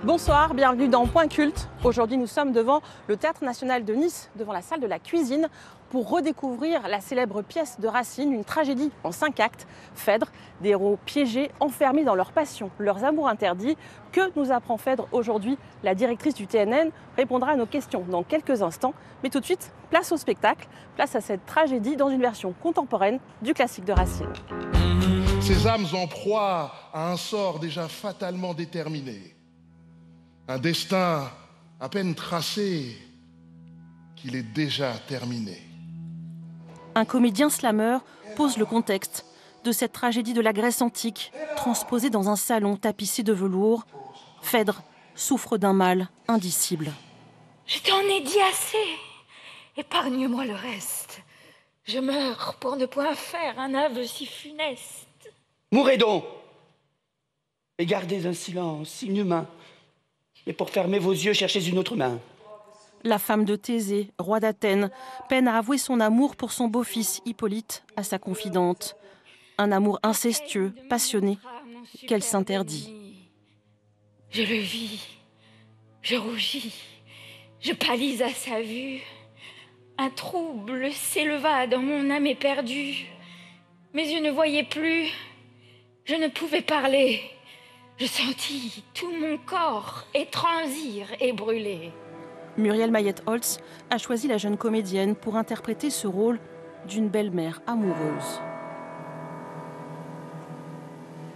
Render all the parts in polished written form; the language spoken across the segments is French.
Bonsoir, bienvenue dans Point Culte. Aujourd'hui, nous sommes devant le Théâtre National de Nice, devant la salle de la cuisine, pour redécouvrir la célèbre pièce de Racine, une tragédie en 5 actes, Phèdre, des héros piégés, enfermés dans leur passion, leurs amours interdits. Que nous apprend Phèdre aujourd'hui? La directrice du TNN répondra à nos questions dans quelques instants. Mais tout de suite, place au spectacle, place à cette tragédie dans une version contemporaine du classique de Racine. Ces âmes en proie à un sort déjà fatalement déterminé. Un destin à peine tracé qu'il est déjà terminé. Un comédien slameur pose le contexte de cette tragédie de la Grèce antique, transposée dans un salon tapissé de velours. Phèdre souffre d'un mal indicible. Je t'en ai dit assez. Épargne-moi le reste. Je meurs pour ne point faire un aveu si funeste. Mourez donc et gardez un silence inhumain. Et pour fermer vos yeux, cherchez une autre main. La femme de Thésée, roi d'Athènes, peine à avouer son amour pour son beau-fils Hippolyte à sa confidente. Un amour incestueux, passionné, qu'elle s'interdit. Je le vis, je rougis, je pâlis à sa vue. Un trouble s'éleva dans mon âme éperdue. Mes yeux ne voyaient plus, je ne pouvais parler. Je sentis tout mon corps étransir et brûler. Muriel Mayet-Holtz a choisi la jeune comédienne pour interpréter ce rôle d'une belle-mère amoureuse.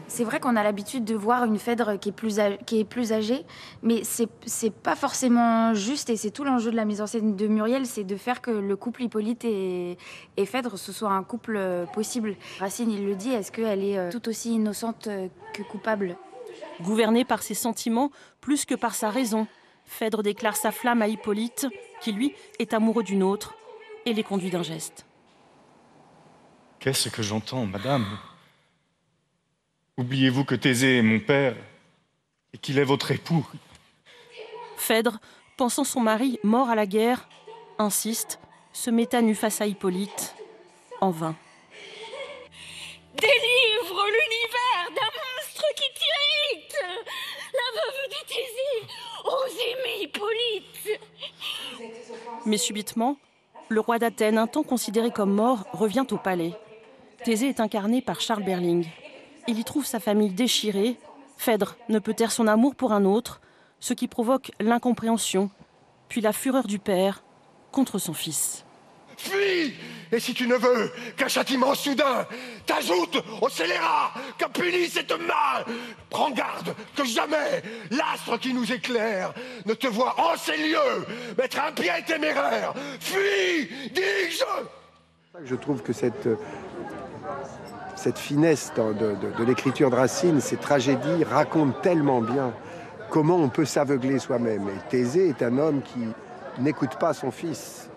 C'est vrai qu'on a l'habitude de voir une Phèdre qui est plus âgée, mais c'est pas forcément juste, et c'est tout l'enjeu de la mise en scène de Muriel, c'est de faire que le couple Hippolyte et Phèdre, ce soit un couple possible. Racine, il le dit, est-ce qu'elle est tout aussi innocente que coupable ? Gouvernée par ses sentiments plus que par sa raison, Phèdre déclare sa flamme à Hippolyte, qui lui est amoureux d'une autre, et les conduit d'un geste. Qu'est-ce que j'entends, madame? Oubliez-vous que Thésée est mon père et qu'il est votre époux. Phèdre, pensant son mari mort à la guerre, insiste, se met à nu face à Hippolyte, en vain. Délivre l'univers d'un monstre qui t'irrite. La veuve de Thésée ose aimer Hippolyte. Mais subitement, le roi d'Athènes, un temps considéré comme mort, revient au palais. Thésée est incarné par Charles Berling. Il y trouve sa famille déchirée. Phèdre ne peut taire son amour pour un autre, ce qui provoque l'incompréhension, puis la fureur du père contre son fils. Fuis! Et si tu ne veux qu'un châtiment soudain t'ajoute au scélérat que punit cette main, prends garde que jamais l'astre qui nous éclaire ne te voie en ces lieux mettre un pied téméraire. Fuis, dis-je! Je trouve que cette finesse de l'écriture de Racine, ces tragédies racontent tellement bien comment on peut s'aveugler soi-même. Et Thésée est un homme qui n'écoute pas son fils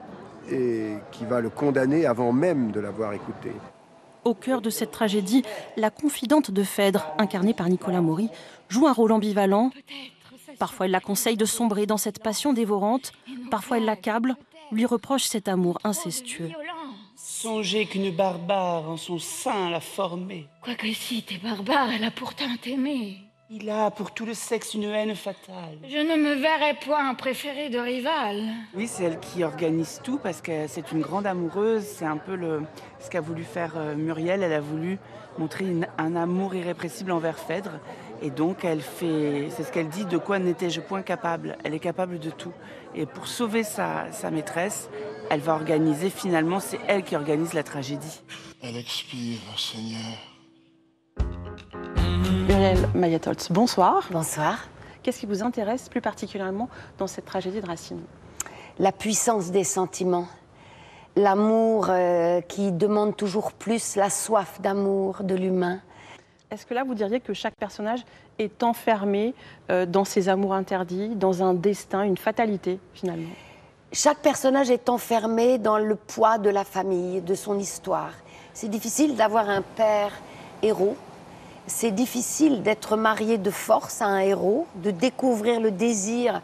et qui va le condamner avant même de l'avoir écouté. Au cœur de cette tragédie, la confidente de Phèdre, incarnée par Nicolas Maury, joue un rôle ambivalent. Parfois, elle la conseille de sombrer dans cette passion dévorante. Parfois, elle l'accable, lui reproche cet amour incestueux. Songez qu'une barbare en son sein l'a formée. Quoique si t'es barbare, elle a pourtant aimé. Il a pour tout le sexe une haine fatale. Je ne me verrais point préférée de rival. Oui, c'est elle qui organise tout parce que c'est une grande amoureuse. C'est un peu ce qu'a voulu faire Muriel. Elle a voulu montrer un amour irrépressible envers Phèdre. Et donc, c'est ce qu'elle dit, de quoi n'étais-je point capable. Elle est capable de tout. Et pour sauver sa maîtresse, elle va organiser, finalement, c'est elle qui organise la tragédie. Elle expire, Seigneur. Muriel Mayet-Holtz, bonsoir. Bonsoir. Qu'est-ce qui vous intéresse plus particulièrement dans cette tragédie de Racine? La puissance des sentiments, l'amour qui demande toujours plus, la soif d'amour de l'humain. Est-ce que là, vous diriez que chaque personnage est enfermé dans ses amours interdits, dans un destin, une fatalité, finalement? Chaque personnage est enfermé dans le poids de la famille, de son histoire. C'est difficile d'avoir un père héros. C'est difficile d'être marié de force à un héros, de découvrir le désir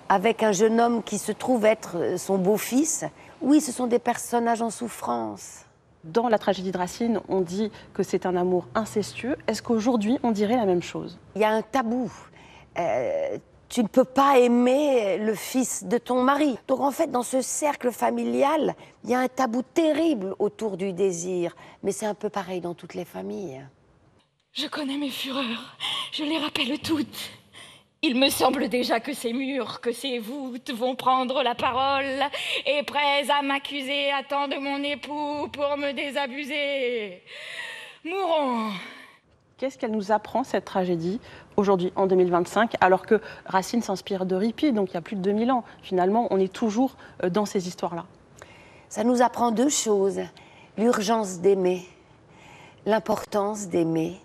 avec un jeune homme qui se trouve être son beau-fils. Oui, ce sont des personnages en souffrance. Dans la tragédie de Racine, on dit que c'est un amour incestueux. Est-ce qu'aujourd'hui, on dirait la même chose? Il y a un tabou. Tu ne peux pas aimer le fils de ton mari. Donc en fait, dans ce cercle familial, il y a un tabou terrible autour du désir. Mais c'est un peu pareil dans toutes les familles. Je connais mes fureurs, je les rappelle toutes. Il me semble déjà que ces murs, que ces voûtes vont prendre la parole et prêts à m'accuser à tant de mon époux pour me désabusé. Mourons. Qu'est-ce qu'elle nous apprend, cette tragédie, aujourd'hui, en 2025, alors que Racine s'inspire d'Euripide, donc il y a plus de 2000 ans. Finalement, on est toujours dans ces histoires-là. Ça nous apprend deux choses. L'urgence d'aimer, l'importance d'aimer,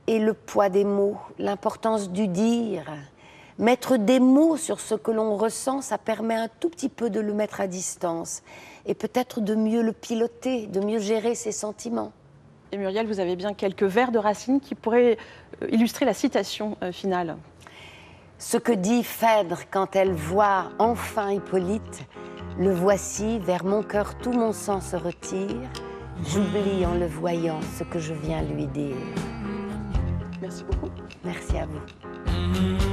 et le poids des mots, l'importance du dire. Mettre des mots sur ce que l'on ressent, ça permet un tout petit peu de le mettre à distance et peut-être de mieux le piloter, de mieux gérer ses sentiments. Et Muriel, vous avez bien quelques vers de Racine qui pourraient illustrer la citation finale. Ce que dit Phèdre quand elle voit enfin Hippolyte, le voici, vers mon cœur tout mon sang se retire, j'oublie en le voyant ce que je viens lui dire. Merci beaucoup. Merci à vous.